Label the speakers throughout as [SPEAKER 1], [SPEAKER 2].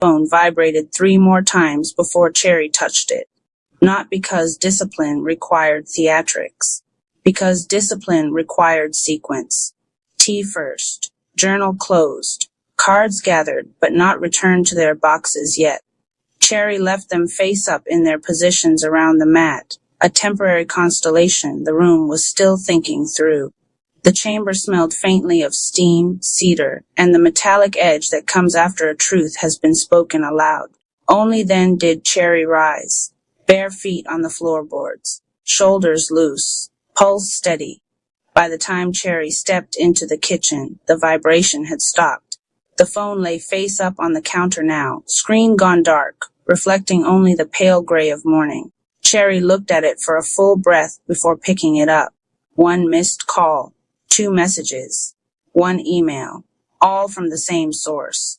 [SPEAKER 1] phone vibrated 3 more times before Cherry touched it. Not because discipline required theatrics. Because discipline required sequence. Tea first. Journal closed. Cards gathered, but not returned to their boxes yet. Cherry left them face up in their positions around the mat, a temporary constellation the room was still thinking through. The chamber smelled faintly of steam, cedar, and the metallic edge that comes after a truth has been spoken aloud. Only then did Cherry rise, bare feet on the floorboards, shoulders loose, pulse steady. By the time Cherry stepped into the kitchen, the vibration had stopped. The phone lay face up on the counter now, screen gone dark, reflecting only the pale gray of morning. Cherry looked at it for a full breath before picking it up. 1 missed call, 2 messages, 1 email, all from the same source.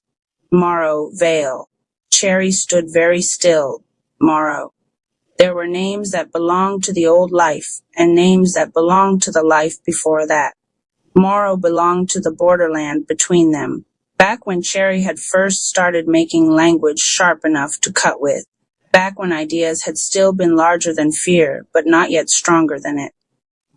[SPEAKER 1] Morrow Vale. Cherry stood very still. Morrow. There were names that belonged to the old life, and names that belonged to the life before that. Morrow belonged to the borderland between them, back when Cherry had first started making language sharp enough to cut with, back when ideas had still been larger than fear, but not yet stronger than it.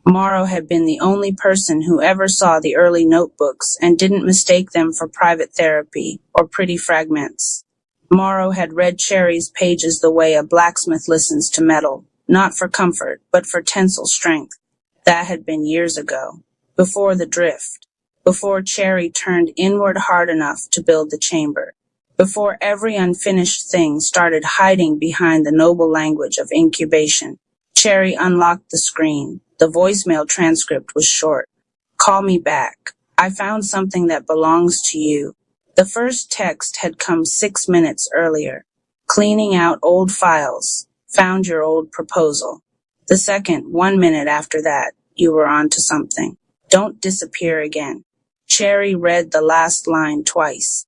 [SPEAKER 1] Morrow had been the only person who ever saw the early notebooks and didn't mistake them for private therapy or pretty fragments. Morrow had read Cherry's pages the way a blacksmith listens to metal, not for comfort, but for tensile strength. That had been years ago, before the drift, before Cherry turned inward hard enough to build the chamber, before every unfinished thing started hiding behind the noble language of incubation. Cherry unlocked the screen. The voicemail transcript was short. Call me back. I found something that belongs to you. The first text had come 6 minutes earlier. Cleaning out old files. Found your old proposal. The second, 1 minute after that, you were on to something. Don't disappear again. Cherry read the last line twice.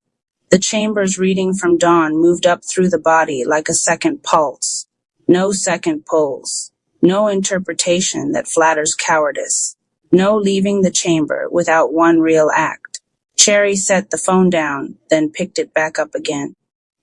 [SPEAKER 1] The chamber's reading from dawn moved up through the body like a second pulse. No second pulls. No interpretation that flatters cowardice. No leaving the chamber without one real act. Cherry set the phone down, then picked it back up again.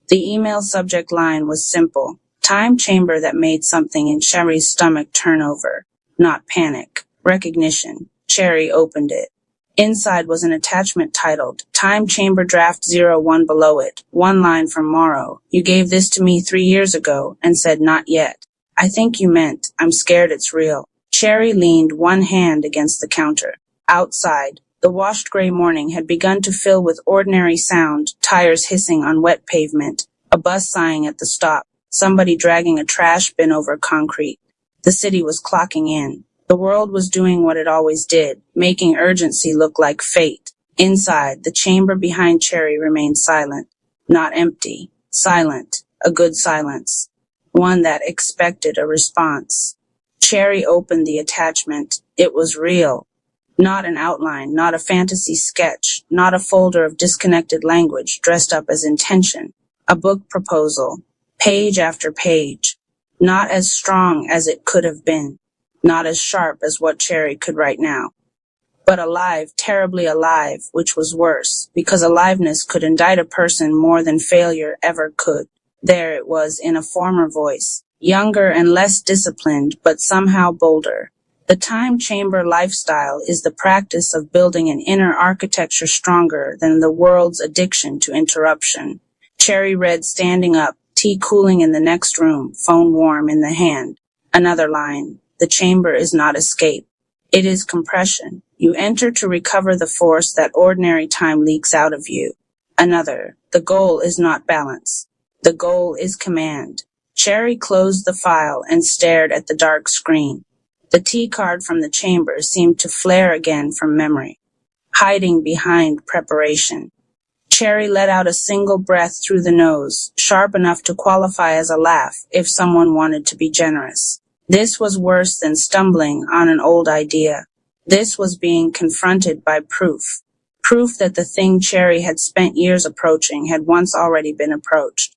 [SPEAKER 1] The email subject line was simple. Time chamber that made something in Cherry's stomach turn over. Not panic. Recognition. Cherry opened it. Inside was an attachment titled, Time Chamber Draft 01 below it. 1 line from Morrow. You gave this to me 3 years ago and said not yet. I think you meant, I'm scared it's real. Cherry leaned one hand against the counter. Outside, the washed gray morning had begun to fill with ordinary sound, tires hissing on wet pavement, a bus sighing at the stop, somebody dragging a trash bin over concrete. The city was clocking in. The world was doing what it always did, making urgency look like fate. Inside, the chamber behind Cherry remained silent. Not empty. Silent. A good silence. One that expected a response. Cherry opened the attachment. It was real. Not an outline, not a fantasy sketch, not a folder of disconnected language dressed up as intention. A book proposal. Page after page. Not as strong as it could have been. Not as sharp as what Cherry could write now. But alive, terribly alive, which was worse, because aliveness could indict a person more than failure ever could. There it was in a former voice, younger and less disciplined, but somehow bolder. The time chamber lifestyle is the practice of building an inner architecture stronger than the world's addiction to interruption. Cherry read standing up, tea cooling in the next room, phone warm in the hand. Another line. The chamber is not escape. It is compression. You enter to recover the force that ordinary time leaks out of you. Another. The goal is not balance. The goal is command. Cherry closed the file and stared at the dark screen. The tea card from the chamber seemed to flare again from memory, hiding behind preparation. Cherry let out a single breath through the nose, sharp enough to qualify as a laugh if someone wanted to be generous. This was worse than stumbling on an old idea. This was being confronted by proof. Proof that the thing Cherry had spent years approaching had once already been approached.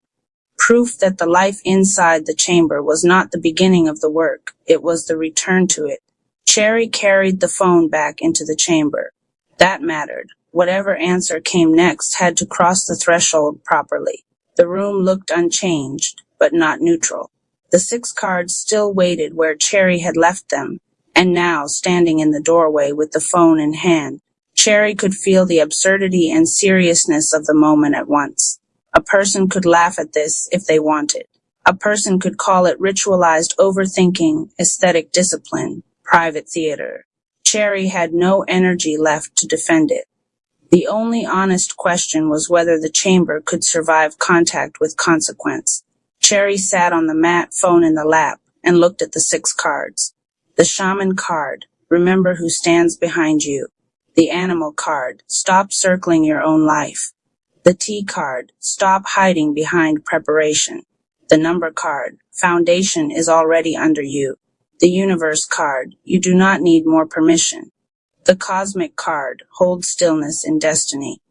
[SPEAKER 1] Proof that the life inside the chamber was not the beginning of the work, it was the return to it. Cherry carried the phone back into the chamber. That mattered. Whatever answer came next had to cross the threshold properly. The room looked unchanged, but not neutral. The 6 cards still waited where Cherry had left them, and now, standing in the doorway with the phone in hand, Cherry could feel the absurdity and seriousness of the moment at once. A person could laugh at this if they wanted. A person could call it ritualized overthinking, aesthetic discipline, private theater. Cherry had no energy left to defend it. The only honest question was whether the chamber could survive contact with consequence. Cherry sat on the mat, phone in the lap, and looked at the 6 cards. The shaman card, remember who stands behind you. The animal card, stop circling your own life. The T card, stop hiding behind preparation. The number card, foundation is already under you. The universe card, you do not need more permission. The cosmic card, hold stillness in destiny.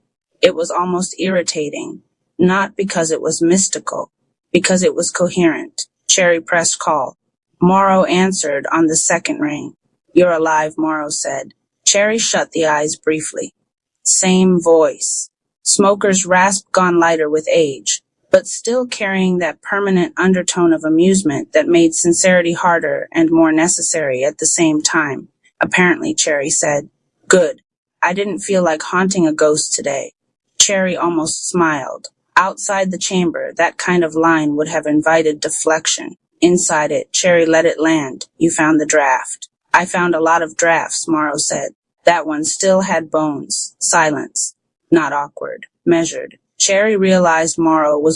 [SPEAKER 1] It was almost irritating, not because it was mystical, because it was coherent. Cherry pressed call. Morrow answered on the 2nd ring. You're alive, Morrow said. Cherry shut the eyes briefly. Same voice. Smoker's rasp gone lighter with age, but still carrying that permanent undertone of amusement that made sincerity harder and more necessary at the same time. Apparently, Cherry said. Good. I didn't feel like haunting a ghost today. Cherry almost smiled. Outside the chamber, that kind of line would have invited deflection. Inside it, Cherry let it land. You found the draft. I found a lot of drafts, Morrow said. That one still had bones. Silence. Not awkward. Measured. Cherry realized Morrow was